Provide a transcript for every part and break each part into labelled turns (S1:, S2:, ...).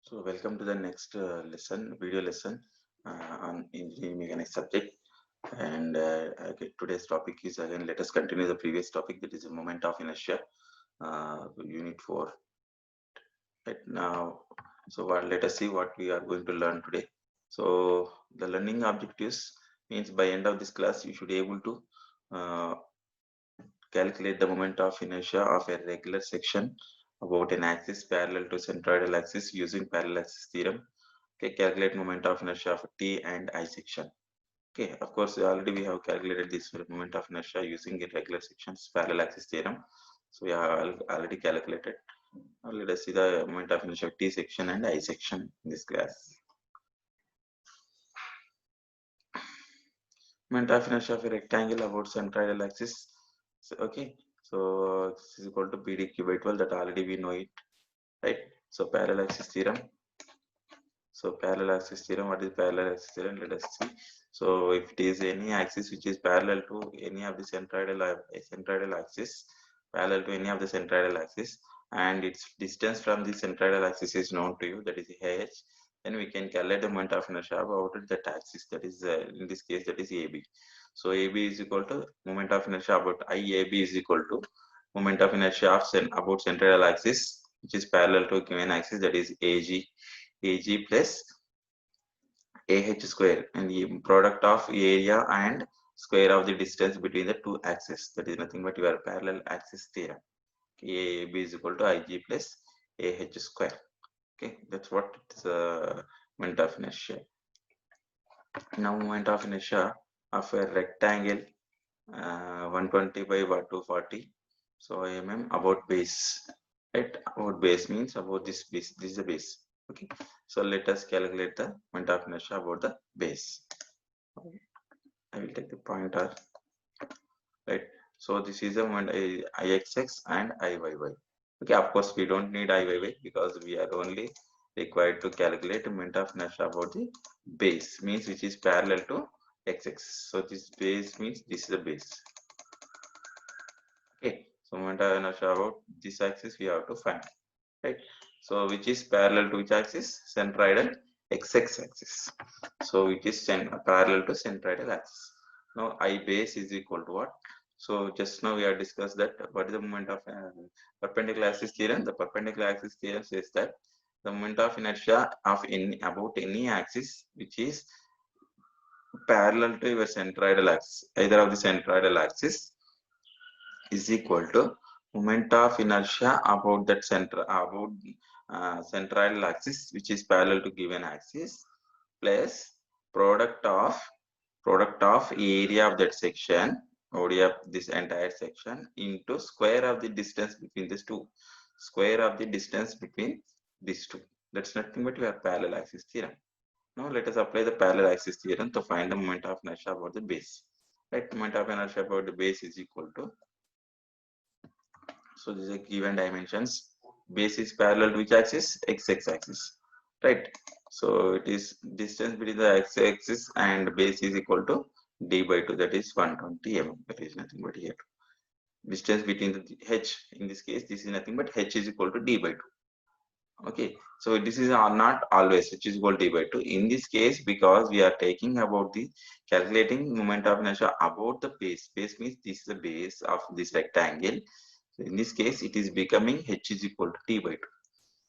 S1: So welcome to the next video lesson on engineering mechanics subject. And okay, today's topic is again, let us continue the previous topic, that is the moment of inertia, unit 4. Right now, let us see what we are going to learn today. So the learning objectives means by end of this class, you should be able to uh, calculate the moment of inertia of a regular section about an axis parallel to centroidal axis using parallel axis theorem. Okay, calculate moment of inertia of T and I section. Okay, of course, already we have calculated this moment of inertia using irregular sections parallel axis theorem. So we have already calculated. Now let us see the moment of inertia of T section and I section in this class. Moment of inertia of a rectangle about centroidal axis. So, okay, so this is equal to PD q by 12. That already we know it, right? So parallel axis theorem. So parallel axis theorem, what is parallel axis theorem? Let us see. So if it is any axis which is parallel to any of the centroidal axis, parallel to any of the centroidal axis, and its distance from the centroidal axis is known to you, that is h, then we can calculate the moment of inertia about that axis. That is in this case, that is AB. So AB is equal to moment of inertia about IAB is equal to moment of inertia of about centroidal axis, which is parallel to a given axis, that is AG plus AH square, and the product of area and square of the distance between the two axes. That is nothing but your parallel axis theorem. AB is equal to IG plus AH square. Okay, that's what it's moment of inertia. Now moment of inertia of a rectangle 120 by 240. So about base. Right, about base means about this base. This is the base. Okay, so let us calculate the moment of inertia about the base. I will take the pointer, right? So this is the moment IXX and IYY. Okay, of course we don't need IYY because we are only required to calculate the moment of inertia about the base, means which is parallel to XX. So this base means this is the base. Okay, so moment of inertia about this axis we have to find, right? So which is parallel to which axis? Centroidal XX axis. So which is parallel to centroidal axis. Now I base is equal to what? So just now we have discussed that what is the moment of perpendicular axis theorem. The perpendicular axis theorem says that the moment of inertia of any about any axis which is parallel to your centroidal axis, either of the centroidal axis, is equal to moment of inertia about that centroidal axis which is parallel to given axis plus product of area of that section, area of this entire section, into square of the distance between these two, square of the distance between these two. That's nothing but your parallel axis theorem. Now let us apply the parallel axis theorem to find the moment of inertia about the base. Right, moment of inertia about the base is equal to, so these are given dimensions. Base is parallel to which axis? X axis. Right. So it is distance between the x axis and base is equal to d by 2, that is 120 mm. That is nothing but here. Distance between the h, in this case, this is nothing but h is equal to d by 2. Okay. So this is not always h is equal to d by 2. In this case, because we are taking about the calculating moment of inertia about the base. Base means this is the base of this rectangle. So in this case, it is becoming h is equal to t by 2.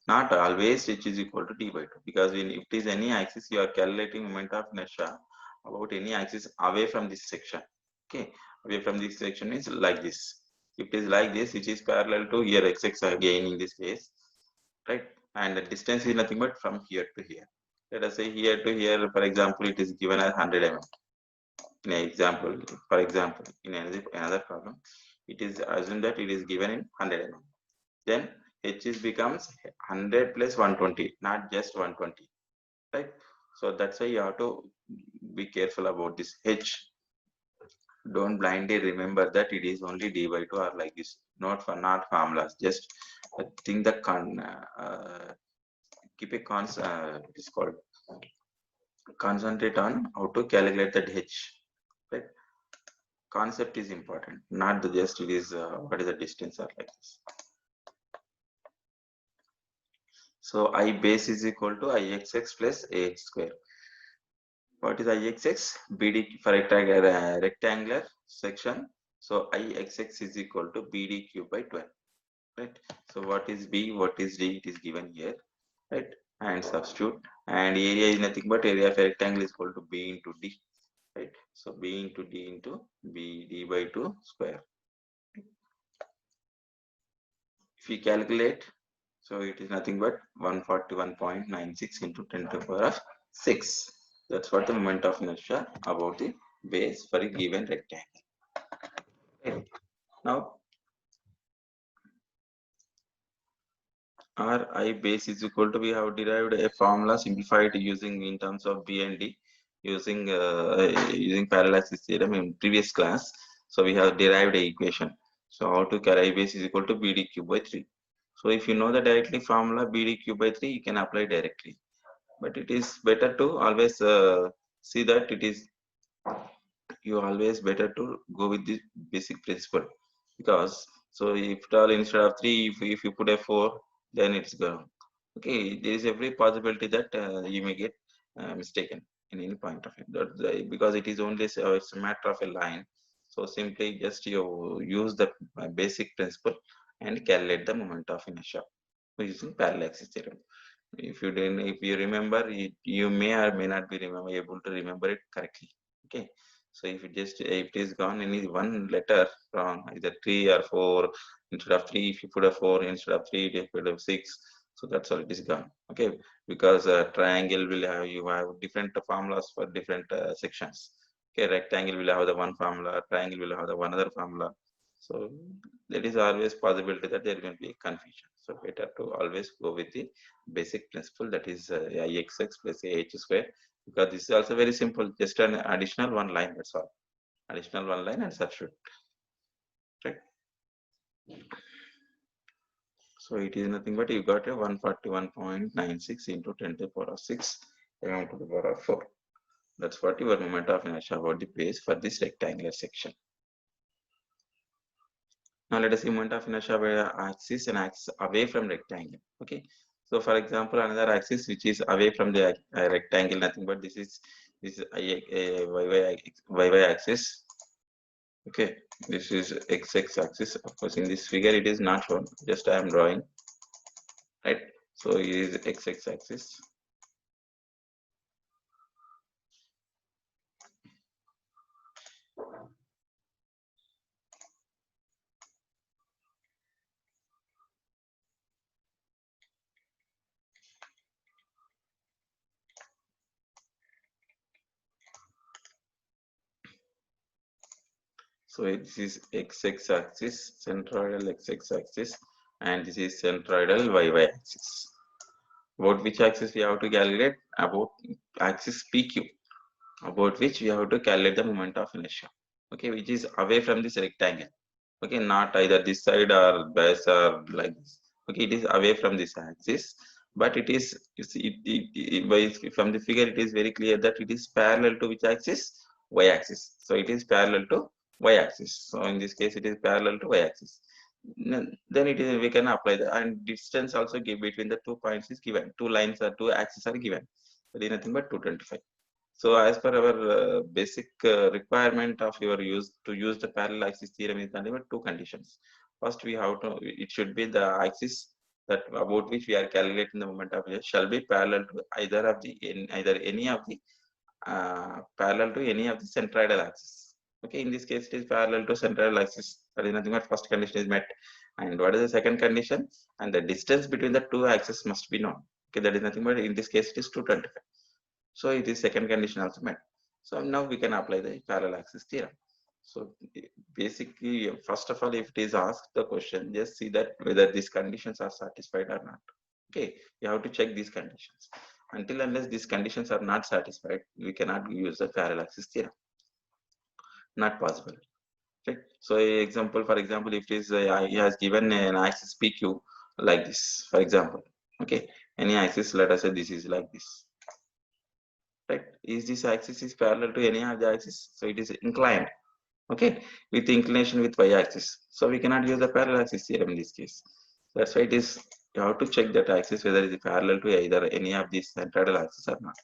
S1: Not always h is equal to t by 2, because when if it is any axis, you are calculating moment of inertia about any axis away from this section. Okay, away from this section means like this. If it is like this, which is parallel to here xx again in this case, right? And the distance is nothing but from here to here. Let us say here to here, for example, it is given as 100 mm. In an example, for example, in another problem, it is assumed that it is given in 100 mm. Then h is becomes 100 plus 120, not just 120, right? So that's why you have to be careful about this h. Don't blindly remember that it is only d by 2 or like this. Not formulas. Just think the keep a it is called concentrate on how to calculate that h. Right? Concept is important, not the just it is what is the distance or like this. So I base is equal to Ixx plus Ax square. What is Ixx? BD for rectangular section. So Ixx is equal to BD cube by 12. Right. So what is B? What is D? It is given here. Right. And substitute. And area is nothing but area of a rectangle is equal to B into D. Right. So B into D into B D by 2 square. If we calculate, so it is nothing but 141.96 into 10 to the power of 6. That's what the moment of inertia about the base for a given rectangle. Okay. Now, Ri base is equal to, we have derived a formula simplified using in terms of B and D using parallax theorem in previous class. So we have derived a equation. So how to carry base is equal to BD cube by 3. So if you know the directly formula BD cube by 3, you can apply directly. But it is better to always see that it is you always better to go with the basic principle, because so if at all instead of 3, if you put a 4, then it's gone. Okay, there is every possibility that you may get mistaken in any point of it. Because it is only it's a matter of a line. So simply just you use the basic principle and calculate the moment of inertia using parallax theorem. If you didn't, if you remember, you may or may not be able to remember it correctly. Okay, so if it just if it is gone any one letter wrong, either 3 or 4, instead of 3 if you put a 4, instead of 3 if you put a 6, so that's all, it is gone. Okay, because triangle will have, you have different formulas for different sections. Okay, rectangle will have the one formula, triangle will have the one other formula. So there is always possibility that there will be confusion. So better to always go with the basic principle, that is Ixx plus AH square, because this is also very simple, just an additional one line, that's all. Additional one line and substitute. Right. So it is nothing but you got a 141.96 into 10 to the power of 6 around to the power of 4. That's what your moment of inertia about the base for this rectangular section. Now let us see moment of inertia by axis and axis away from rectangle. Okay. So for example, another axis which is away from the rectangle, nothing but this is y axis. Okay, this is x axis. Of course, in this figure it is not shown. Just I am drawing. Right. So it is x axis. So this is x axis, centroidal x axis, and this is centroidal y axis. About which axis we have to calculate? About axis PQ, about which we have to calculate the moment of inertia. Okay, which is away from this rectangle. Okay, not either this side or base or like this. Okay, it is away from this axis, but it is, you see, from the figure it is very clear that it is parallel to which axis? Y axis. So it is parallel to Y axis. So in this case, it is parallel to Y axis. Then it is, we can apply the, and distance also give between the 2 points is given. Two lines or two axes are given. That is nothing but 225. So as per our basic requirement of your use to use the parallel axis theorem is nothing but two conditions. First, we have to, it should be the axis that about which we are calculating the moment of inertia shall be parallel to either of the either any of the parallel to any of the centroidal axis. Okay, in this case, it is parallel to centroidal axis. That is nothing but first condition is met. And what is the second condition? And the distance between the two axes must be known. Okay, that is nothing but in this case it is 225. So it is second condition also met. So now we can apply the parallel axis theorem. So basically, first of all, if it is asked the question, just see that whether these conditions are satisfied or not. Okay, you have to check these conditions. Until unless these conditions are not satisfied, we cannot use the parallel axis theorem. Not possible. Right? So example, for example, if it is he has given an axis PQ like this, for example. Okay, any axis, let us say this is like this. Right, is this axis is parallel to any of the axis, so it is inclined. Okay, with inclination with y axis, so we cannot use the parallel axis theorem in this case. That's why it is you have to check that axis whether it is parallel to either any of these centroidal axis or not,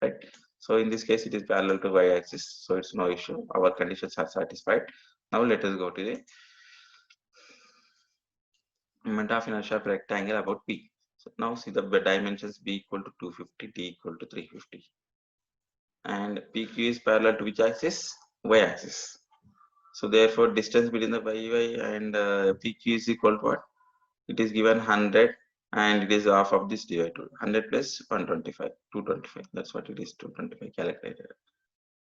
S1: right? So in this case, it is parallel to y-axis, so it's no issue. Our conditions are satisfied. Now let us go to the moment of inertia of rectangle about P. So now see the dimensions B equal to 250, D equal to 350. And PQ is parallel to which axis? Y-axis. So therefore, distance between the YY and PQ is equal to what? It is given 100 and it is half of this divided. 100 plus 125, 225. That's what it is, 225 calculated.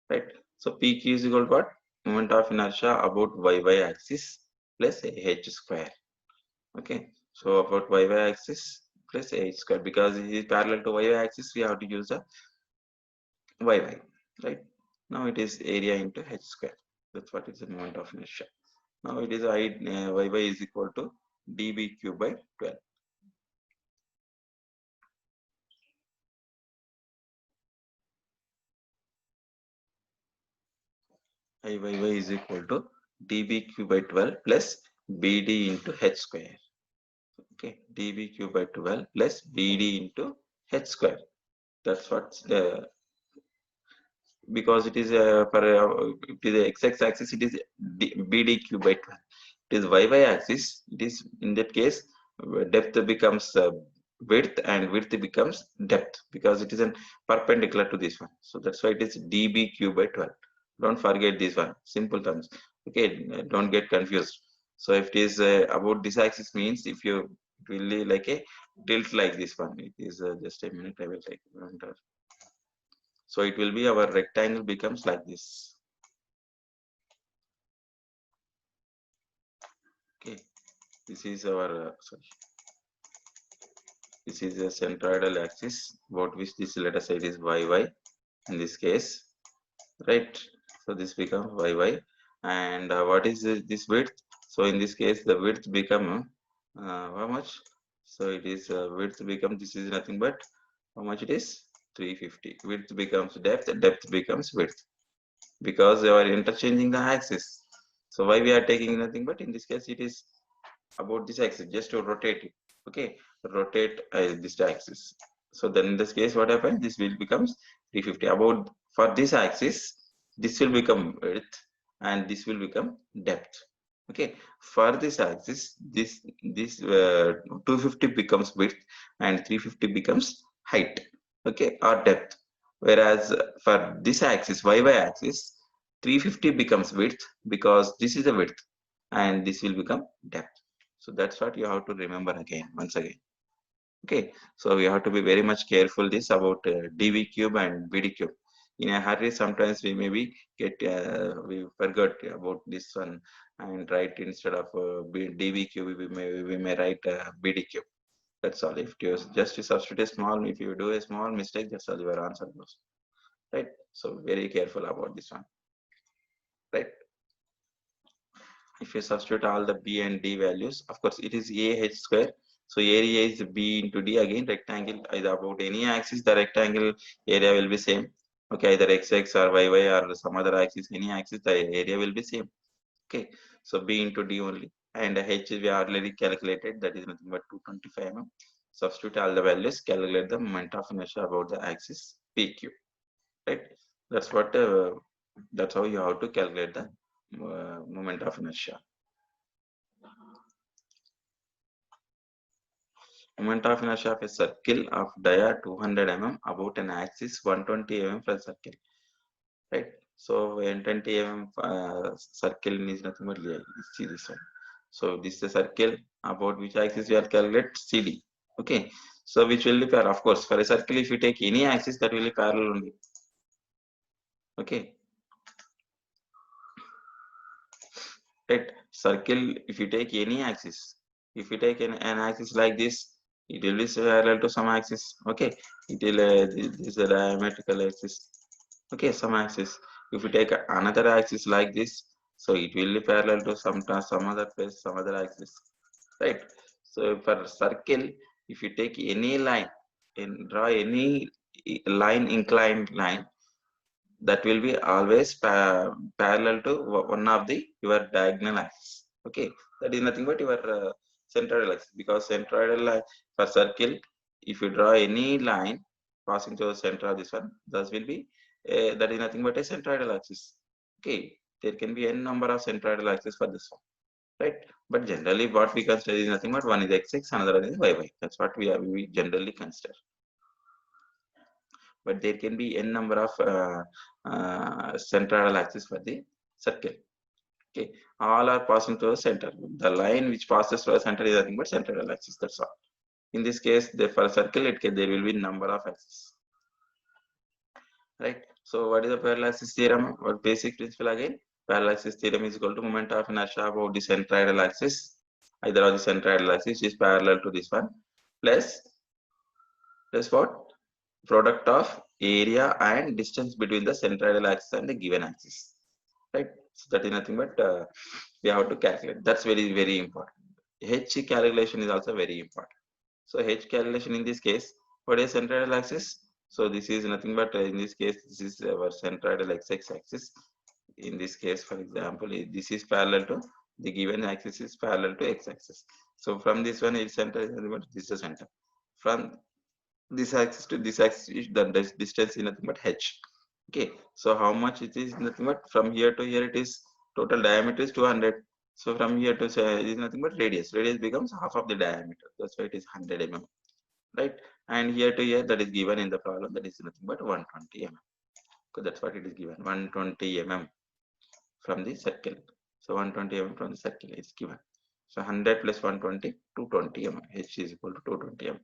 S1: Right? So PQ is equal to what? Moment of inertia about YY axis plus H square. Okay. So about YY axis plus H square, because it is parallel to YY axis, we have to use the YY. Right? Now it is area into H square. That's what is the moment of inertia. Now it is YY is equal to dB cube by 12. Iyy is equal to dB cube by 12 plus BD into H square. Okay, dB cube by 12 plus BD into H square. That's what's the, because it is for it is the x axis, it is BD cube by 12. It is YY axis, it is in that case depth becomes width and width becomes depth because it is an perpendicular to this one. So that's why it is dB cube by 12. Don't forget this one, simple terms. Okay, don't get confused. So if it is about this axis means if you really like a tilt like this one, it is just a minute, I will take. So it will be our rectangle becomes like this. Okay, this is our sorry. This is a centroidal axis about which this let us say it is YY in this case, right? So this becomes YY, and what is this width? So in this case, the width become how much? So it is width become, this is nothing but how much it is? 350. Width becomes depth, depth becomes width because they are interchanging the axis. So why we are taking nothing but in this case it is about this axis just to rotate it. Okay, rotate this axis. So then in this case what happens? This will becomes 350. About for this axis, this will become width and this will become depth. Okay, for this axis, this 250 becomes width and 350 becomes height. Okay, or depth. Whereas for this axis, YY axis, 350 becomes width because this is the width and this will become depth. So that's what you have to remember again, once again. Okay, so we have to be very much careful this about dV cube and BD cube. In a hurry, sometimes we maybe get we forgot about this one and write instead of dV cube we may write BD cube. That's all. If you just substitute a small, if you do a small mistake, that's all your answer goes. Right. So very careful about this one. Right. If you substitute all the B and D values, of course, it is AH square. So area is B into D again, rectangle either about any axis, the rectangle area will be same. Okay, either XX or YY or some other axis, any axis, the area will be same. Okay, so B into D only. And H we already calculated, that is nothing but 225 mm. Substitute all the values, calculate the moment of inertia about the axis PQ. Right, that's what that's how you have to calculate the moment of inertia. Moment of inertia of a circle of dia 200 mm about an axis 120 mm from circle, right? So 120 mm circle is nothing but see this one. So this is a circle about which axis we are calculate CD. Okay, so which will be parallel. Of course, for a circle, if you take any axis, that will be parallel only. Okay, right? Circle, if you take any axis, if you take an axis like this, it will be parallel to some axis. Okay, it will this is a diametrical axis. Okay, some axis. If you take another axis like this, so it will be parallel to some other place, some other axis, right? So for circle, if you take any line and draw any line, inclined line, that will be always parallel to one of the your diagonal axis. Okay, that is nothing but your centroidal axis, because centroidal line for circle, if you draw any line passing through the center of this one, that will be that is nothing but a centroidal axis. Okay, there can be n number of centroidal axis for this one, right? But generally, what we consider is nothing but one is x, another one is y. That's what we generally consider. But there can be n number of centroidal axis for the circle. Okay, all are passing to the center. The line which passes through the center is nothing but centroidal axis. That's all. In this case, for a circle, there will be number of axes. Right. So, what is the parallaxis theorem? What basic principle again? Parallaxis theorem is equal to moment of inertia about the centroidal axis, either of the centroidal axis is parallel to this one, plus what? Product of area and distance between the centroidal axis and the given axis. Right. So that is nothing but we have to calculate. That's very important. H calculation is also very important. So H calculation in this case, what is centroidal axis? So this is nothing but in this case, this is our centroidal x axis. In this case, for example, this is parallel to the given axis is parallel to x axis. So from this one, its center is nothing but this is the center. From this axis to this axis, the distance is nothing but h. Okay, so how much it is nothing but from here to here, it is total diameter is 200. So from here to it is nothing but radius. Radius becomes half of the diameter. That's why it is 100 mm, right? And here to here, that is given in the problem. That is nothing but 120 mm. So that's what it is given. 120 mm from the circle. So 120 mm from the circle is given. So 100 plus 120, 220 mm. H is equal to 220 mm.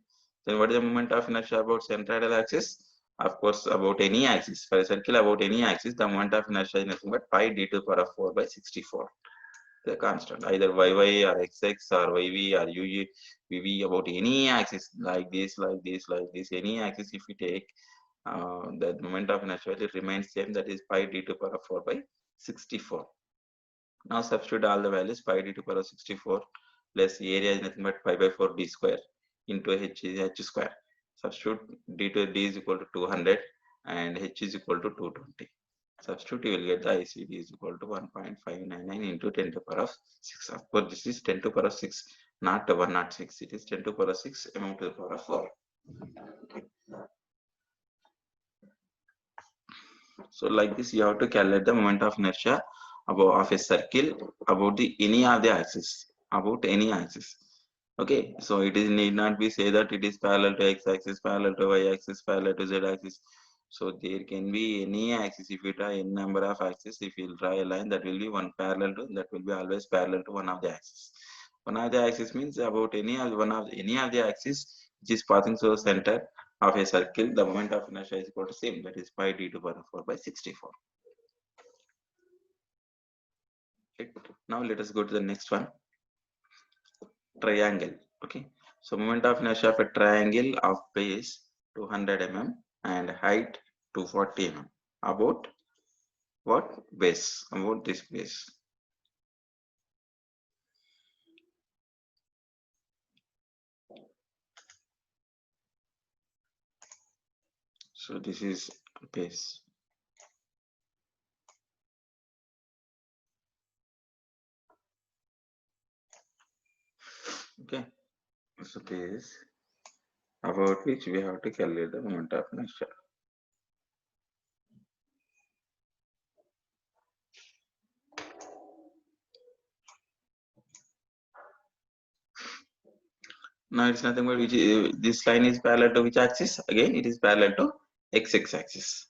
S1: Then what is the moment of inertia about centroidal axis? Of course, about any axis. For a circle about any axis, the moment of inertia is nothing but pi d to the power of 4 by 64. The constant, either yy or xx or yv or uv, vv about any axis like this, any axis if we take, the moment of inertia it remains same, that is pi d to the power of 4 by 64. Now substitute all the values. Pi d to the power of 64 plus area is nothing but pi by 4 d square into h is h square. Substitute d to d is equal to 200 and h is equal to 220. Substitute, you will get the ICD is equal to 1.599 into 10 to the power of 6. Of course, this is 10 to the power of 6, not 106. It is 10 to the power of 6 mm to the power of 4. Okay. So like this, you have to calculate the moment of inertia of a circle about any of the axis, about any axis. Okay, so it is need not be say that it is parallel to x axis, parallel to y axis, parallel to z axis. So there can be any axis. If you draw any number of axes, if you draw a line, that will be one parallel to, that will be always parallel to one of the axis. One of the axis means about any of the axis which is passing through the center of a circle, the moment of inertia is equal to same, that is pi d to the power 4 by 64. Okay. Now let us go to the next one. Triangle. Okay, so moment of inertia of a triangle of base 200 mm and height 240 mm. About what base? About this base. So this is base. Okay, so base about which we have to calculate the moment of inertia. Now it's nothing but which this line is parallel to which axis? Again, it is parallel to x axis,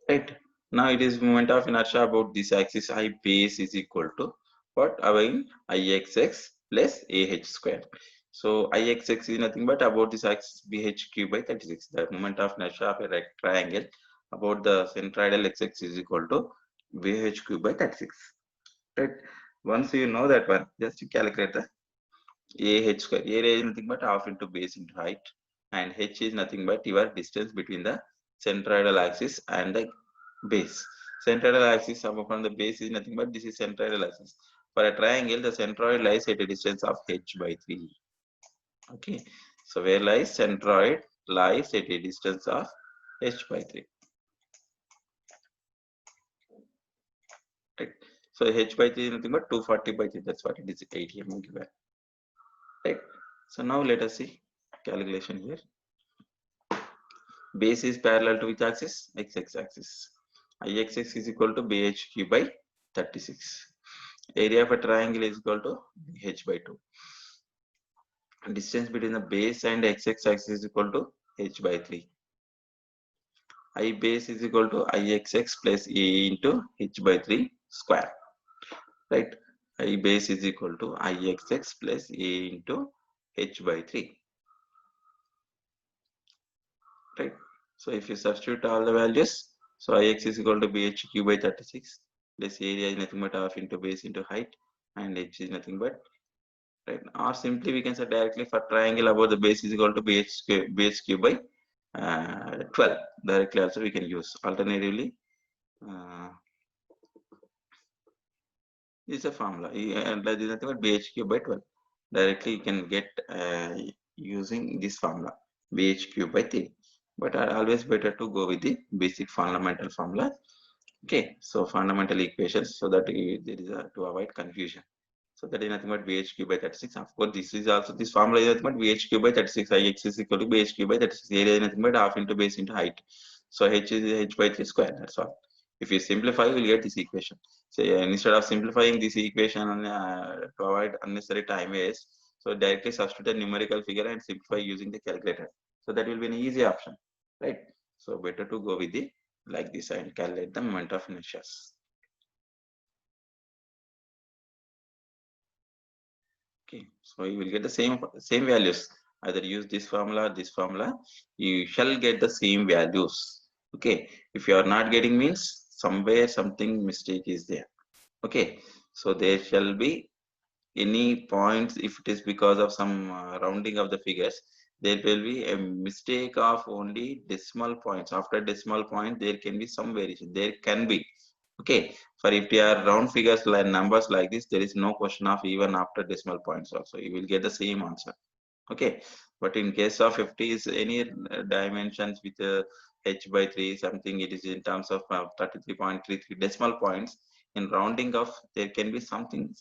S1: right? Now it is moment of inertia about this axis. I base is equal to what? Again, ixx plus ah square. So ixx is nothing but about this axis bh cube by 36. The moment of inertia of a triangle about the centroidal x is equal to bh cube by 36. Right? Once you know that one, just calculate the ah square. Area is nothing but half into base into height, and h is nothing but your distance between the centroidal axis and the base. Centroidal axis upon the base is nothing but this is centroidal axis. For a triangle, the centroid lies at a distance of h by 3. Okay, so where lies centroid lies at a distance of h by 3. Right. So h by 3 is nothing but 240 by 3. That's what it is. 80 mm given. right? So now let us see calculation here. Base is parallel to which axis? X axis. Ixx is equal to bhq by 36. Area of a triangle is equal to h by 2. Distance between the base and x axis is equal to h by 3. I base is equal to Ixx plus A into h by 3 square. Right? I base is equal to Ixx plus A into h by 3. Right? So if you substitute all the values, so Ix is equal to bhq by 36 plus area is nothing but half into base into height, and h is nothing but, right? Or simply we can say directly for triangle about the base is equal to bhq by 12. Directly also we can use. Alternatively, uh, this is a formula. That is nothing but bhq by 12. Directly you can get using this formula bhq by 3. But always better to go with the basic fundamental formula. Okay, so fundamental equations, so that there is to avoid confusion. So that is nothing but bhq by 36. Of course, this is also, this formula is nothing but bhq by 36. Ix is equal to bhq by 36. Area is nothing but half into base into height. So h is h by 3 square. That's all. If you simplify, you will get this equation. So instead of simplifying this equation to avoid unnecessary time waste, so directly substitute a numerical figure and simplify using the calculator. So that will be an easy option, right? So better to go with the like this and calculate the moment of inertia. Okay, so you will get the same values. Either use this formula, you shall get the same values. Okay, if you are not getting means somewhere something mistake is there. Okay, so there shall be any points. If it is because of some rounding of the figures, there will be a mistake of only decimal points. After decimal point, there can be some variation. There can be. Okay, for if they are round figures like numbers like this, there is no question of even after decimal points also. You will get the same answer. Okay, but in case of 50 is any dimensions with h by 3 something, it is in terms of 33.33 decimal points. In rounding of, there can be something,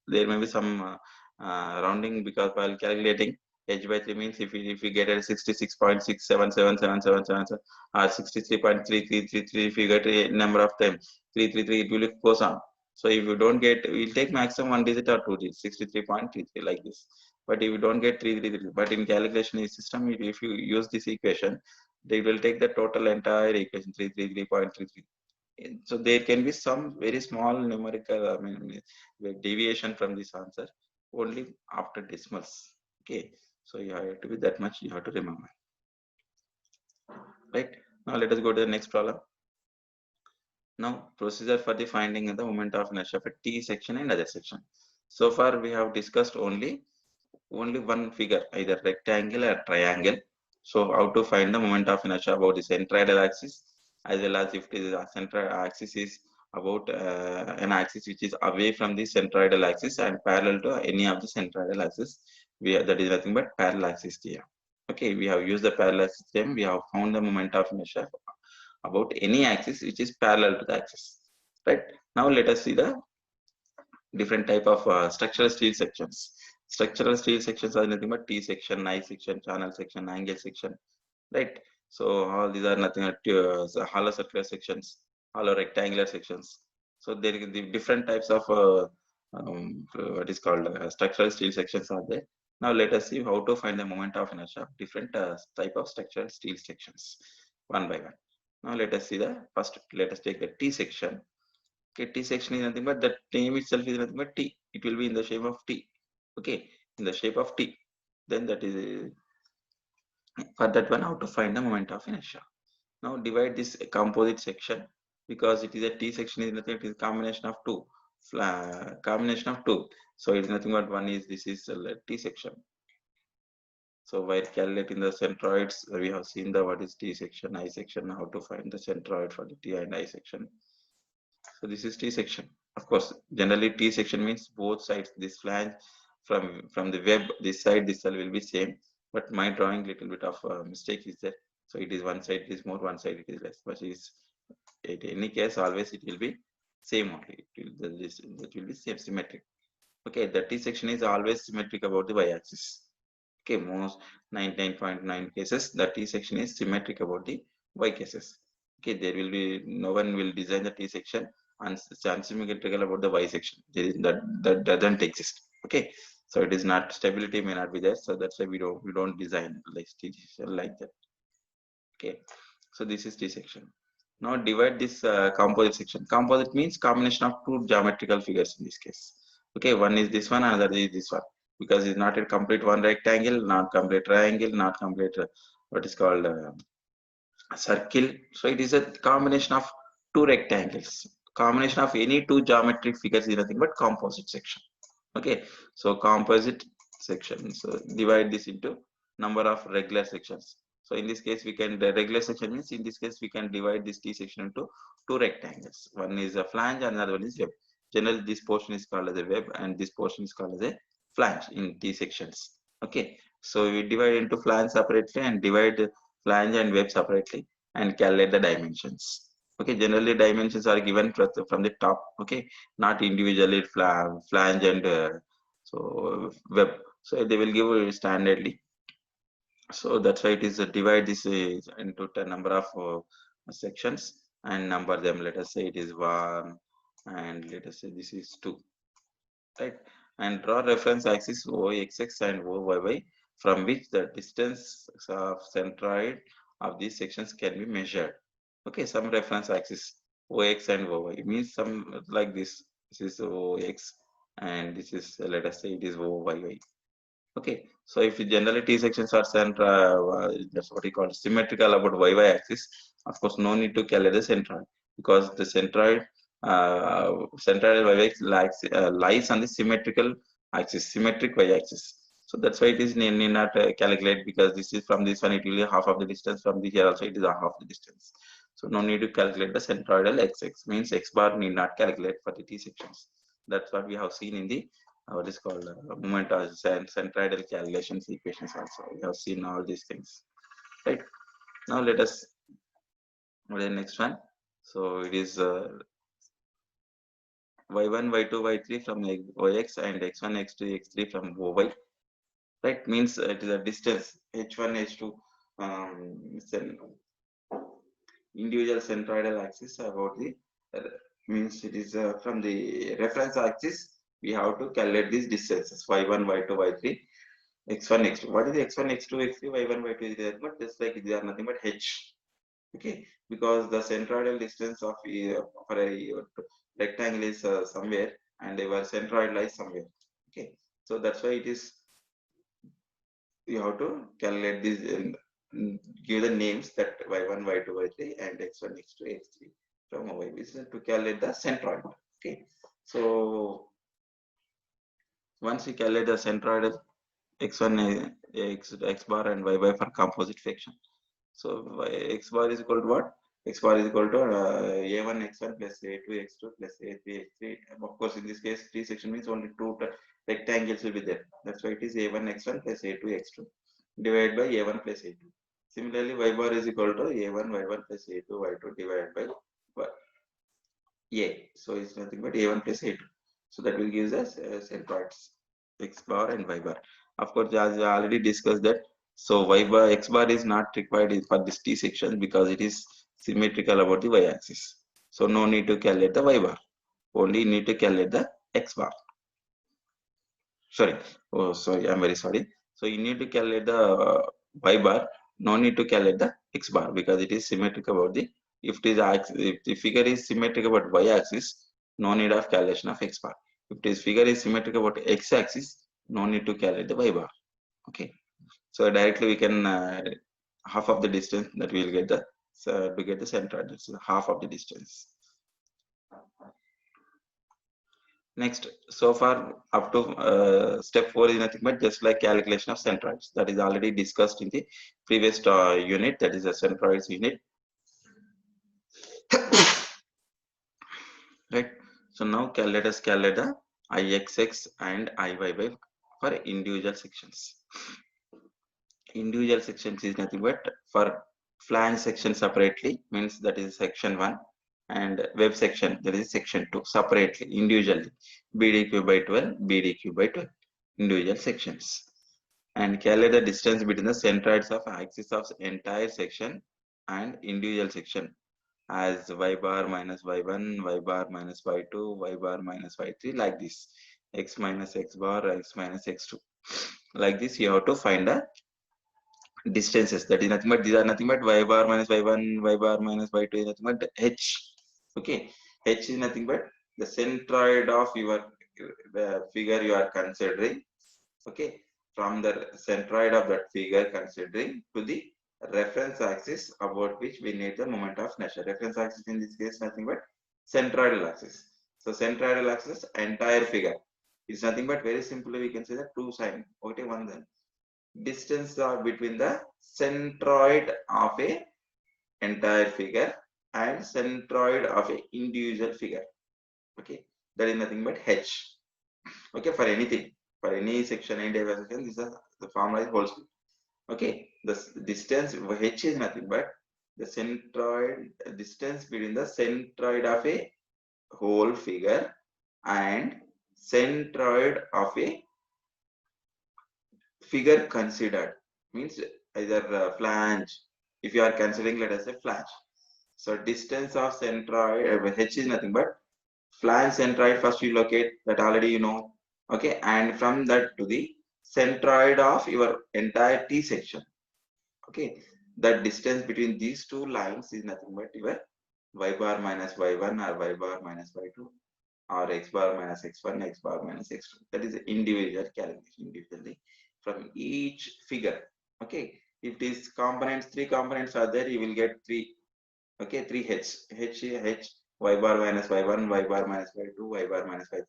S1: there may be some rounding, because while calculating h by 3 means if you get a 66.677777 or 63.3333, if you get a number of them 333, it will goes on. So if you don't get, we'll take maximum one digit or two digits, 63.33 like this. But if you don't get 333, but in calculation system, if you use this equation, they will take the total entire equation 333.33. So there can be some very small numerical, deviation from this answer only after decimals. Okay, so you have to be that much you have to remember. Right, now let us go to the next problem. Now procedure for the finding of the moment of inertia for T section and other section. So far we have discussed only one figure, either rectangle or triangle. So how to find the moment of inertia about the centroidal axis, as well as if the central axis is about an axis which is away from the centroidal axis and parallel to any of the centroidal axis. That is nothing but parallel axis theorem. Okay, we have used the parallel axis theorem. We have found the moment of inertia about any axis which is parallel to the axis. Right, now let us see the different type of structural steel sections. Structural steel sections are nothing but T section, I section, channel section, angle section, right? So all these are nothing but hollow circular sections, hollow rectangular sections. So there is the different types of what is called structural steel sections are there. Now let us see how to find the moment of inertia of different type of structural steel sections one by one. Now let us see the first. Let us take the T section. Okay, T section is nothing but the name itself is nothing but T. It will be in the shape of T. Okay, in the shape of T. Then that is for that one how to find the moment of inertia. Now divide this composite section, because it is a T section is nothing, it is combination of two. Combination of two. So it is nothing but one is this is a T section. So while calculating the centroids, we have seen the what is T section, I section, how to find the centroid for the T and I section. So this is T section. Of course, generally T section means both sides. This flange from the web, this side, this side will be same. But my drawing little bit of mistake is there. So it is one side is more, one side it is less. But is in any case, always it will be same only. It will be same symmetric. Okay, the T section is always symmetric about the y-axis. Okay, most 99.9 cases, the T section is symmetric about the y cases. Okay, there will be no one will design the T section and unsymmetrical about the y section. That doesn't exist. Okay, so it is not, stability may not be there. So that's why we don't design like T section like that. Okay, so this is T section. Now divide this composite section. Composite means combination of two geometrical figures in this case. Okay, one is this one, another is this one. Because it's not a complete one rectangle, not complete triangle, not complete what is called circle. So it is a combination of two rectangles. Combination of any two geometric figures is nothing but composite section. Okay, so composite section. So divide this into number of regular sections. So in this case, we can, the regular section means in this case we can divide this T section into two rectangles. One is a flange and another one is web. Generally, this portion is called as a web and this portion is called as a flange in T sections. Okay, so we divide into flange separately and divide flange and web separately and calculate the dimensions. Okay, generally dimensions are given from the top. Okay, not individually flange and so web. So they will give standardly. So that's why it is divide this into the number of sections and number them. Let us say it is 1 and let us say this is 2, right? And draw reference axis OXX and OYY from which the distance of centroid of these sections can be measured. Okay, some reference axis OX and OY. It means some like this. This is OX and this is let us say it is OYY. Okay, so if generally T sections are that's what we call symmetrical about YY axis. Of course, no need to calculate the centroid because the centroid YY lies on the symmetrical axis, symmetric Y axis. So that's why it is need not calculate because this is from this one it will be half of the distance, from the here also it is a half the distance. So no need to calculate the centroidal XX, means X bar need not calculate for the T sections. That's what we have seen in the what is called moment of centroidal calculations equations also. We have seen all these things, right? Now let us go to the next one. So it is y1, y2, y3 from yx and x1, x2, x3 from oy, right? Means it is a distance h1, h2 individual centroidal axis about the means it is from the reference axis we have to calculate these distances y1, y2, y3, x1, x2. What is x1, x2, x3, y1, y2 is there, but just like they are nothing but h. Okay, because the centroidal distance of for a rectangle is somewhere and our centroid lies somewhere. Okay, so that's why it is you have to calculate these give the names that y1, y2, y3 and x1, x2, x3 from y. This is to calculate the centroid. Okay, so once we calculate the centroidal x1, x bar and y bar for composite section. So x bar is equal to what? X bar is equal to a1 x1 plus a2 x2 plus a3 x3. Of course, in this case, T section means only two rectangles will be there. That's why it is a1 x1 plus a2 x2 divided by a1 plus a2. Similarly, y bar is equal to a1 y1 plus a2 y2 divided by a. So it's nothing but a1 plus a2. So that will give us centroids x bar and y bar. Of course, as I already discussed that. So y bar x bar is not required for this T section because it is symmetrical about the y axis. So no need to calculate the y bar. Only need to calculate the x bar. Sorry. Oh, sorry. I'm very sorry. So you need to calculate the y bar. No need to calculate the x bar because it is symmetric about the. If the figure is symmetric about y axis, no need of calculation of x bar. If this figure is symmetric about x axis, no need to calculate the y bar. Okay. So directly we can half of the distance that we will get the to get the center. That's half of the distance. Next, so far up to step 4 is nothing but just like calculation of centroids. That is already discussed in the previous unit. That is a centroids unit. Right. So now let us calculate the IXX and IYY for individual sections. Individual sections is nothing but for flange section separately means that is section 1 and web section, there is section 2 separately, individually, BDQ by 12, BDQ by 12, individual sections. And calculate the distance between the centroids of axis of entire section and individual section as y bar minus y1, y bar minus y2, y bar minus y3, like this, x minus x bar, x minus x2. Like this, you have to find the distances. That is nothing but, these are nothing but y bar minus y1, y bar minus y2 is nothing but h. Okay, h is nothing but the centroid of your figure you are considering. Okay, from the centroid of that figure considering to the reference axis about which we need the moment of inertia. Reference axis in this case nothing but centroidal axis. So centroidal axis entire figure is nothing but, very simply we can say that two sign. Okay, one then distance between the centroid of a entire figure and centroid of a individual figure. Okay, that is nothing but h. Okay, for anything, for any section, any type of section, this is the formula is whole square. Okay, the distance h is nothing but the centroid distance between the centroid of a whole figure and centroid of a figure considered, means either flange, if you are considering, let us say, flange. So distance of centroid h is nothing but flange centroid, first you locate, that already you know. Okay, and from that to the centroid of your entire T section. Okay, the distance between these two lines is nothing but your y bar minus y1 or y bar minus y2 or x bar minus x1, x bar minus x2. That is individual calculation, individually from each figure. Okay, if these components, three components are there, you will get three. Okay, three h, y bar minus y1, y bar minus y2, y bar minus y3.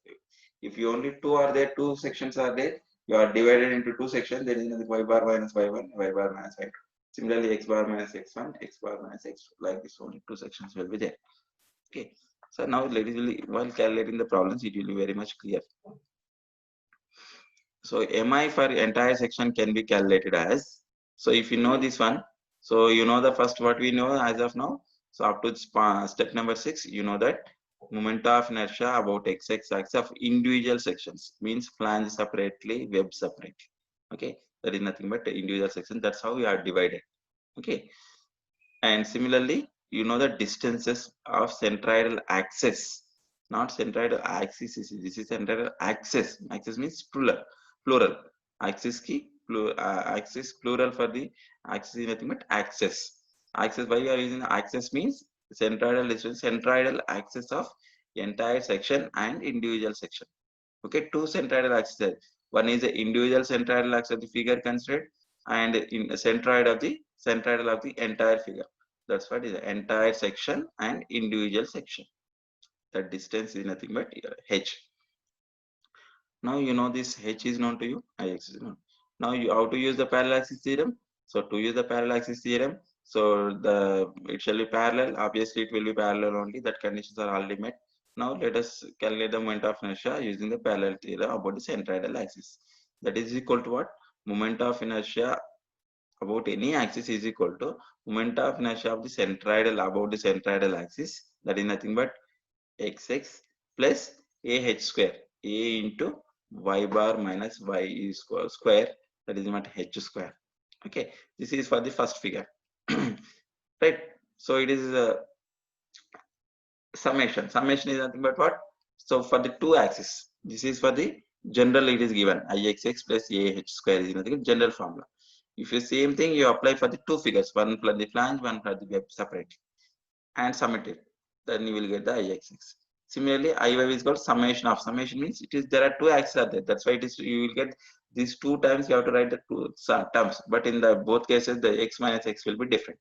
S1: If you only two are there, two sections are there, you are divided into two sections, there is nothing y bar minus y1, y bar minus y2. Similarly, x bar minus x1, x bar minus x2, like this, only two sections will be there. Okay, so now ladies, while calculating the problems, it will be very much clear. So mi for entire section can be calculated as, so if you know this one, so you know the first what we know as of now. So up to step number 6, you know that moment of inertia about x-axis of individual sections, means flange separately, web separately. Okay, that is nothing but individual section. That's how we are divided. Okay, and similarly, you know the distances of centroidal axis, not centroidal axis. This is centroidal axis. Axis means plural. Plural. Axis key. Axis plural for the axis is nothing but axis. Axis. Why you are using axis means centroidal distance, centroidal axis of entire section and individual section. Okay, two centroidal axes. One is the individual centroidal axis of the figure considered, and in centroid of the entire figure. That's what is the entire section and individual section. The distance is nothing but h. Now you know this h is known to you, ix is known. Now you how to use the parallel axis theorem. So to use the parallel axis theorem, so it shall be parallel. Obviously, it will be parallel only. That conditions are already met. Now let us calculate the moment of inertia using the parallel theorem about the centroidal axis. That is equal to what? Moment of inertia about any axis is equal to moment of inertia of the centroidal about the centroidal axis. That is nothing but xx plus ah square, a into y bar minus y square, that is not h square. Okay, this is for the first figure. Right, so it is summation. Summation is nothing but what? So for the two axes, this is for the general, it is given ixx plus ah square is nothing but general formula. If you same thing you apply for the two figures, one for the flange, one for the web separately, and sum it, then you will get the ixx. Similarly, iy is called summation of. Summation means it is there are two axes are there. That's why it is you will get these two times you have to write the two terms. But in the both cases, the x minus x will be different.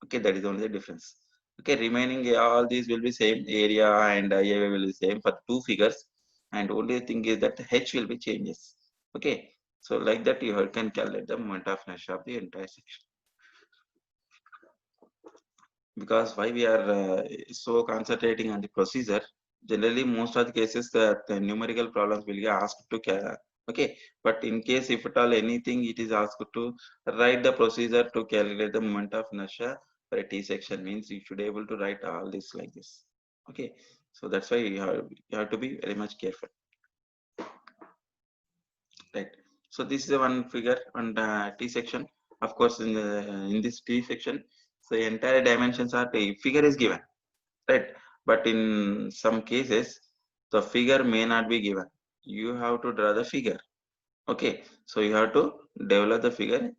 S1: Okay, that is only the difference. Okay, remaining all these will be same, area and iy will be same for two figures, and only thing is that the h will be changes. Okay, so like that you can calculate the moment of inertia of the entire section. Because why we are so concentrating on the procedure, generally most of the cases the numerical problems will be asked to okay, but in case if at all anything it is asked to write the procedure to calculate the moment of inertia for a T section means you should be able to write all this like this. Okay, so that's why you have to be very much careful, right? So this is the one figure on the T section. Of course, in this T section, so the entire dimensions are the figure is given, right? But in some cases, the figure may not be given. You have to draw the figure. Okay, so you have to develop the figure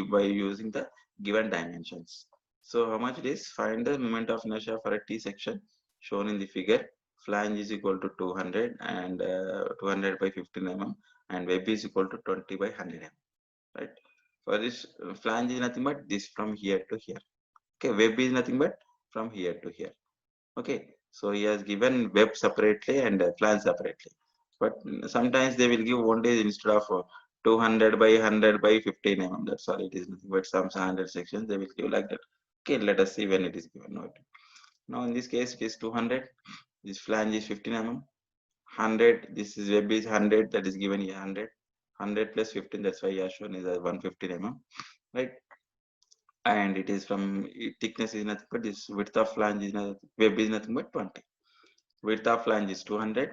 S1: by using the given dimensions. So how much it is? Find the moment of inertia for a T section shown in the figure. Flange is equal to 200 and 200 by 15 mm, and web is equal to 20 by 100 mm. Right? For this flange is nothing but this from here to here. Okay, web is nothing but from here to here. Okay, so he has given web separately and flange separately, but sometimes they will give voltage instead of 200 by 100 by 15 mm. That's all it is, nothing but some 100 sections they will give like that. Okay, let us see when it is given. No, now in this case it is 200, this flange is 15 mm, 100, this is web is 100, that is given here 100, 100 plus 15, that's why he has shown is 115 mm, right? And it is from thickness is nothing but this width of flange is nothing, web is nothing but 20. Width of flange is 200,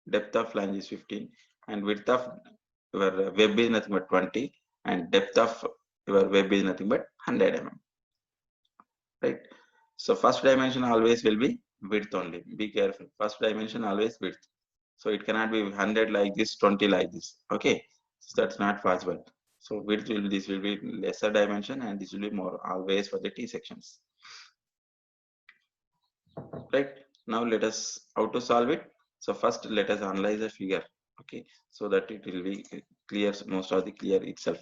S1: depth of flange is 15, and width of your web is nothing but 20, and depth of your web is nothing but 100 mm, right? So first dimension always will be width only. Be careful. First dimension always width. So it cannot be 100 like this, 20 like this. Okay, so that's not possible. So width will this will be lesser dimension, and this will be more always for the T sections. Right, now let us how to solve it. So first let us analyze the figure, okay, so that it will be clear, most of the clear itself.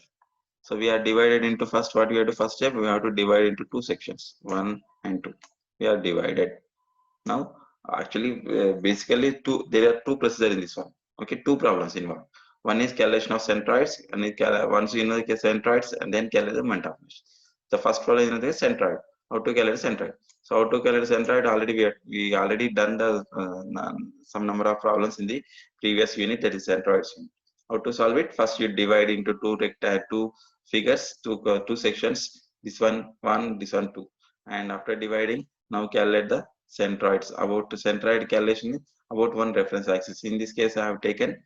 S1: So we are divided into first, what we have to first step, we have to divide into two sections, 1 and 2. We are divided now. Actually basically there are two procedures in this one. Okay, two problems involved. One is calculation of centroids, and once you know the centroids, and then calculate the moment of inertia. The first problem is the centroid, how to calculate centroid. So how to calculate centroid, already we already done the some number of problems in the previous unit, that is centroids. How to solve it? First you divide into two figures, two sections, this one, this one two, and after dividing, now calculate the centroids. About centroid calculation about one reference axis. In this case I have taken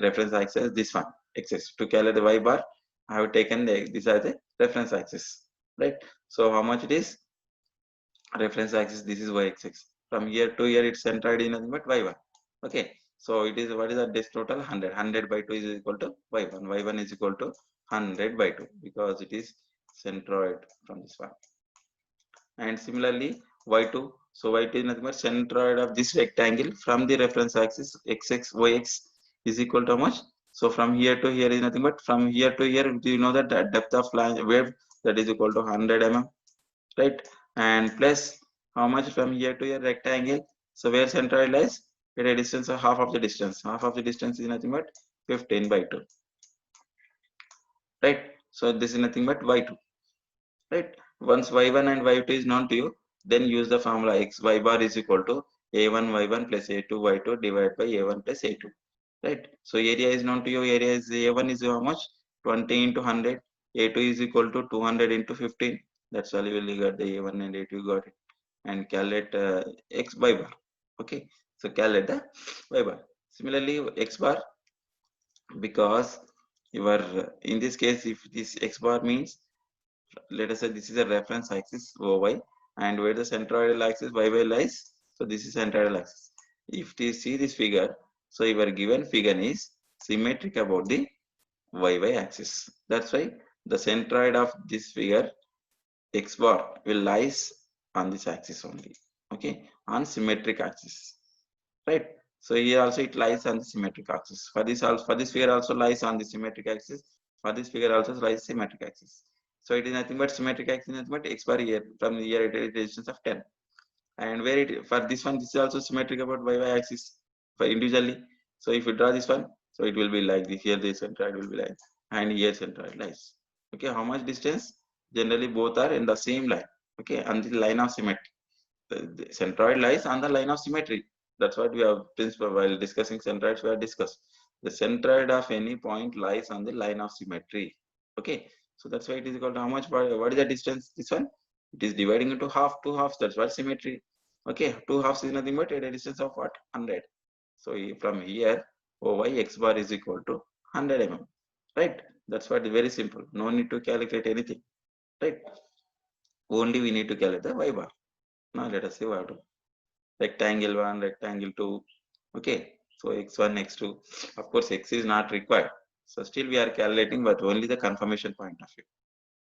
S1: reference axis this one axis. To calculate the y bar I have taken this as a reference axis, right? So how much it is? Reference axis, this is y axis. From here to here its centroid is nothing but y1. Okay, so it is, what is that, this total 100, 100 by 2 is equal to y1, y1 is equal to 100 by 2 because it is centroid from this one. And similarly y2, so y2 is nothing but centroid of this rectangle from the reference axis xx yx is equal to how much? So from here to here is nothing but, from here to here, do you know that the depth of wave, that is equal to 100 mm, right? And plus how much from here to here rectangle, so where centroid lies at a distance of half of the distance, half of the distance is nothing but 15 by 2, right? So this is nothing but y2, right? Once y1 and y2 is known to you, then use the formula x y bar is equal to a1 y1 plus a2 y2 divided by a1 plus a2, right? So area is known to you, area is a1 is how much? 20 into 100, a2 is equal to 200 into 15, that's all you will get, the a1 and a2 you got it. And calculate x y bar. Okay, so calculate the y bar. Similarly x bar, because your in this case if this x bar means, let us say this is a reference axis OY, and where the centroidal axis YY lies, so this is centroidal axis. If you see this figure, so your given figure is symmetric about the YY axis. That's why the centroid of this figure x bar will lies on this axis only. Okay, on symmetric axis, right? So here also it lies on the symmetric axis. For this also, for this figure also lies on the symmetric axis. For this figure also lies symmetric axis. So it is nothing but symmetric axis, nothing but x bar here, from here it is a distance of 10. And where it, for this one, this is also symmetric about y axis for individually. So if you draw this one, so it will be like this, here the centroid will be like, and here centroid lies. Okay, how much distance? Generally both are in the same line. Okay, on the line of symmetry. The centroid lies on the line of symmetry. That's what we have principle while discussing centroids we have discussed. The centroid of any point lies on the line of symmetry. Okay, so that's why it is equal to how much? What is the distance? This one, It is dividing into half, two halves. That's what symmetry. Okay, two halves is nothing but at a distance of what? 100. So from here, OY x bar is equal to 100 mm. Right? That's what is very simple. No need to calculate anything. Right? Only we need to calculate the y bar. Now let us see what to. Rectangle 1, rectangle 2. Okay. So x1, x2. Of course, x is not required. So still we are calculating, but only the confirmation point of view.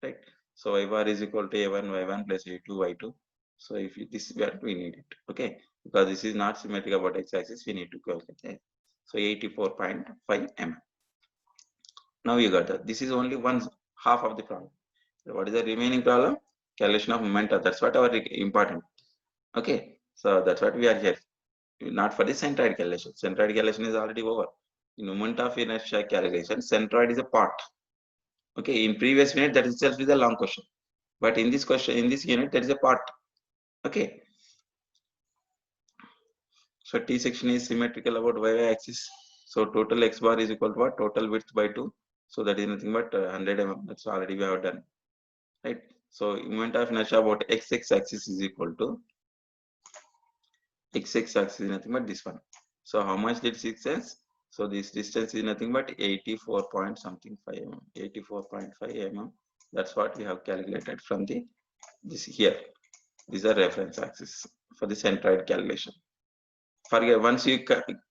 S1: Right? So y bar is equal to a1 y1 plus a2 y2. So if this is what we need it. Okay. Because this is not symmetric about x-axis, we need to calculate it. So 84.5 mm. Now you got that. This is only one half of the problem. So what is the remaining problem? Calculation of momenta. That's what our important. Okay. So that's what we are here. Not for the centroid calculation. Centroid calculation is already over. In moment of inertia calculation, centroid is a part. Okay. In previous unit, that itself is a long question. But in this question, in this unit, there is a part. Okay. So T section is symmetrical about y axis. So total x bar is equal to what? Total width by 2. So that is nothing but 100 mm. That's already we have done. Right. So moment of inertia about x axis is equal to x axis is nothing but this one. So how much did distance? So this distance is nothing but 84 point something 5 mm. 84.5 mm. That's what we have calculated from the this here. These are reference axis for the centroid calculation. Forget once you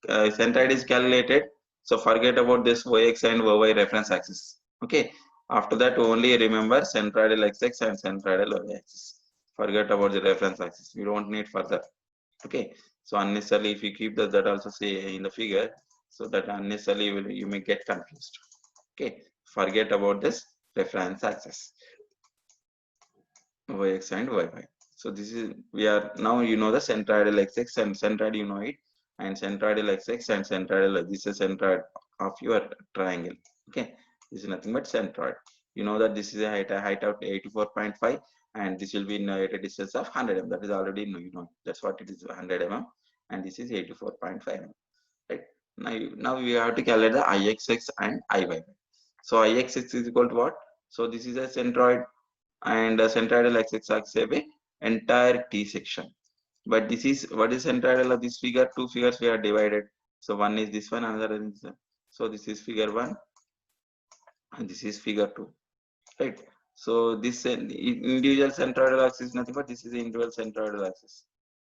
S1: centroid is calculated, so forget about this yx and y reference axis. Okay. After that, only remember centroidal x and centroidal y axis. Forget about the reference axis. You don't need further. Okay. So unnecessarily, if you keep that also say in the figure, so that unnecessarily you may get confused. Okay. Forget about this reference axis. Yx and y. So this is we are now you know the centroidal x and centroid you know it, and centroidal x and centroidal this is centroid of your triangle. Okay, this is nothing but centroid. You know that this is a height of 84.5 and this will be at a distance of 100 mm. That is already you know that's what it is 100 mm and this is 84.5 mm. Right now we have to calculate the ixx and iy. So ixx is equal to what? So this is a centroid and centroidal x-axis have a entire T section. But this is what is centroidal of this figure? Two figures we are divided. So one is this one, another is this. So this is figure 1 and this is figure 2. Right. So this individual centroidal axis is nothing but this is the individual centroidal axis.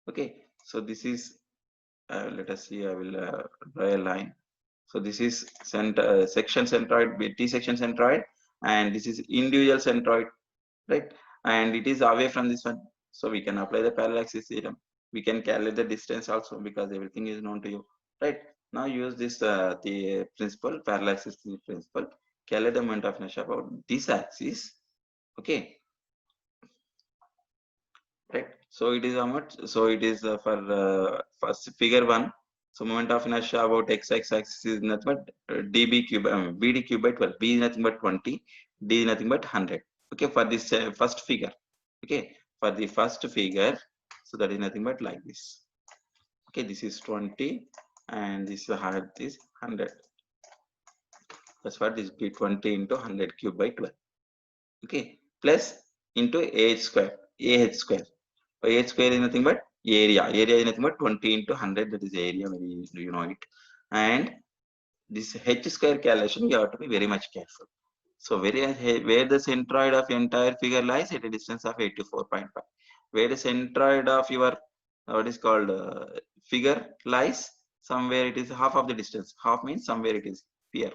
S1: Okay. So this is let us see. I will draw a line. So this is section centroid, T section centroid, and this is individual centroid. Right, and it is away from this one, so we can apply the parallel axis theorem. We can calculate the distance also because everything is known to you. Right, now use this the principle, parallel axis principle, calculate the moment of inertia about this axis. Okay, right, so it is how much? So it is for first figure 1. So moment of inertia about x-axis is nothing but db cube, bd cube by 12. B is nothing but 20, d is nothing but 100. Okay, for this first figure. Okay, for the first figure, so that is nothing but like this. Okay, this is 20 and this height is 100. That's what this be 20 into 100 cube by 12. Okay, plus into ah square. Ah square. Ah square is nothing but area. Area is nothing but 20 into 100. That is area. Maybe you know it. And this h square calculation, you have to be very much careful. So where the centroid of entire figure lies at a distance of 84.5. Where the centroid of your what is called figure lies, somewhere it is half of the distance. Half means somewhere it is here.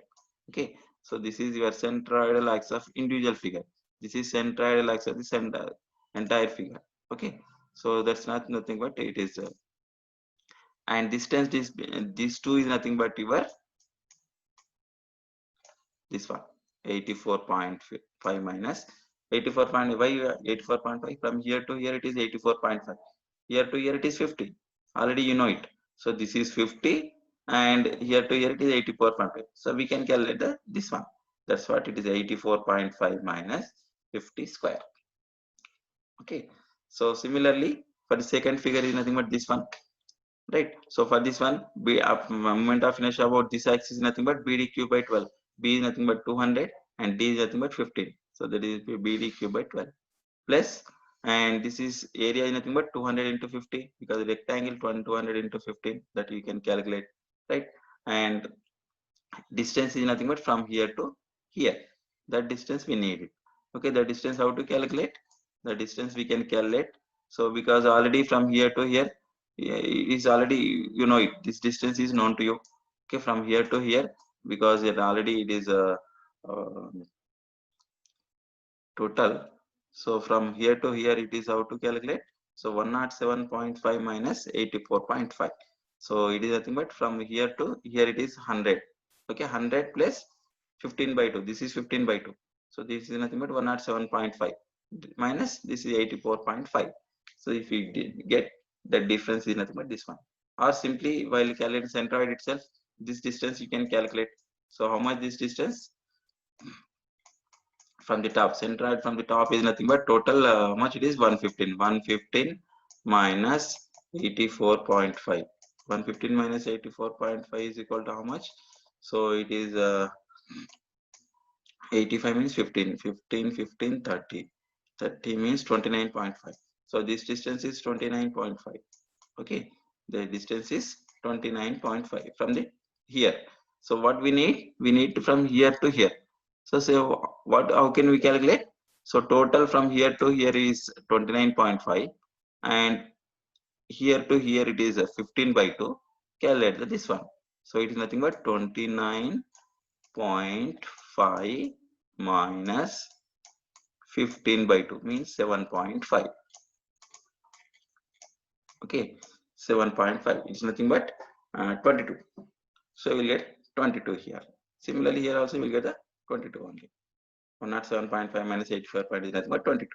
S1: Okay. So this is your centroidal axis of individual figure. This is centroidal axis of the entire figure. Okay. So that's nothing but it is and distance is these two is nothing but your this one 84.5 minus 84.5 84.5 from here to here it is 84.5, here to here it is 50, already you know it. So this is 50 and here to here it is 84.5. So we can calculate this one. That's what it is 84.5 minus 50 square. Okay, so similarly for the second figure is nothing but this one. Right, so for this one moment of inertia about this axis is nothing but bd cube by 12. B is nothing but 200 and d is nothing but 15. So that is bd cube by 12 plus and this is area is nothing but 200 into 50 because rectangle 200 into 15 that you can calculate, right? And distance is nothing but from here to here. That distance we need it. Okay, the distance how to calculate? The distance we can calculate. So because already from here to here is already, you know it. This distance is known to you. Okay, from here to here, because it already it is a total. So from here to here it is how to calculate. So 107.5 minus 84.5. So it is nothing but from here to here it is 100. Okay, 100 plus 15 by 2. This is 15 by 2. So this is nothing but 107.5 minus this is 84.5. So if you get the difference is nothing but this one. Or simply while calculating centroid itself, this distance you can calculate. So how much this distance? From the top, centroid from the top is nothing but total how much it is 115 minus 84.5. 115 minus 84.5 is equal to how much? So it is 85 means 15 30 30 means 29.5. So this distance is 29.5. Okay, the distance is 29.5 from the here. So what we need to from here to here. So say what, how can we calculate? So total from here to here is 29.5 and here to here it is 15 by 2. Calculate this one. So it is nothing but 29.5 minus 15 by 2 means 7.5. Okay, 7.5 is nothing but 22. So we'll get 22 here. Similarly, here also we'll get the 22 only. 107.5 minus 84 is nothing but 22.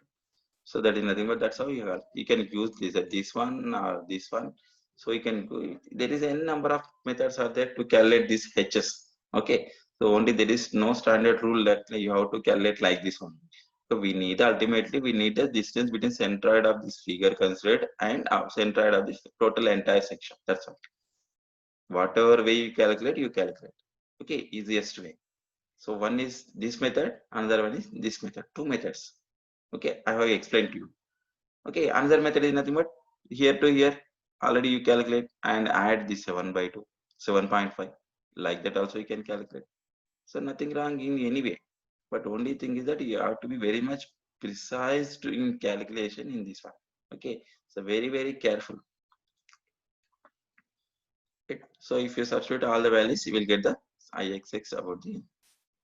S1: So that is nothing but that's how you can use this one or this one. So you can go, there is n number of methods are there to calculate these H's. Okay, so only there is no standard rule that you have to calculate like this one. So we need ultimately we need the distance between centroid of this figure considered and centroid of this total entire section. That's all. Whatever way you calculate, you calculate. Okay, easiest way. So one is this method, another one is this method. Two methods. Okay, I have explained to you. Okay, another method is nothing but here to here. Already you calculate and add this 7 by 2, 7.5. Like that also you can calculate. So nothing wrong in any way. But only thing is that you have to be very much precise in calculation in this one. Okay, so very careful. Okay. So if you substitute all the values, you will get the Ixx about the.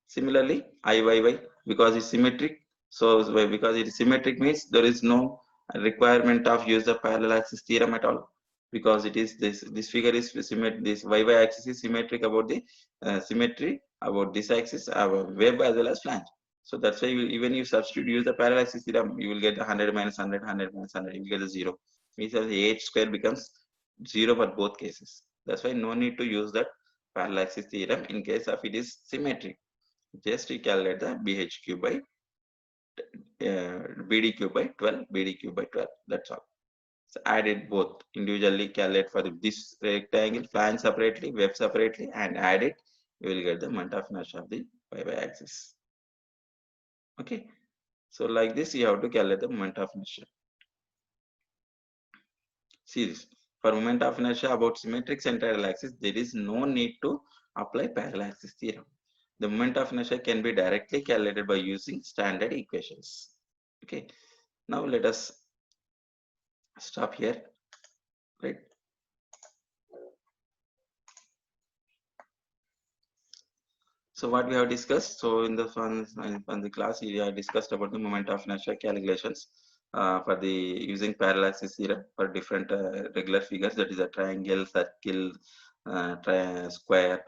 S1: Similarly, Iyy because it's symmetric. So because it is symmetric means there is no requirement of use the parallel axis theorem at all, because it is this figure is symmetric. This y axis is symmetric about the symmetry about this axis, web as well as flange. So that's why even you substitute use the parallel axis theorem, you will get 100 minus 100, 100 minus 100, you will get a 0. Means that the h square becomes 0 for both cases. That's why no need to use that parallel axis theorem in case of it is symmetric. Just you calculate the BHQ by BDQ by 12, BDQ by 12. That's all. So add it both individually, calculate for this rectangle, flange separately, web separately, and add it. You will get the moment of inertia of the y-axis. Okay. So like this, you have to calculate the moment of inertia. See this. For moment of inertia about symmetric central axis, there is no need to apply parallel axis theorem. The moment of inertia can be directly calculated by using standard equations. Okay. Now let us stop here. Right. So what we have discussed. So in the on the class, we have discussed about the moment of inertia calculations for the using parallel axis theorem for different regular figures. That is a triangle, circle, square,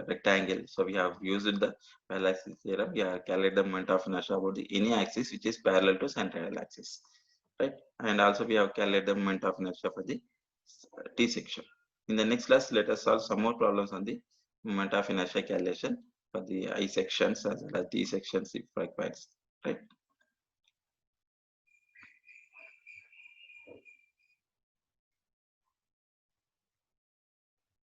S1: rectangle. So we have used the parallel axis theorem. We have calculated the moment of inertia about the any axis which is parallel to central axis, right? And also we have calculated the moment of inertia for the T section. In the next class, let us solve some more problems on the moment of inertia calculation for the I sections as well as T sections if required, right?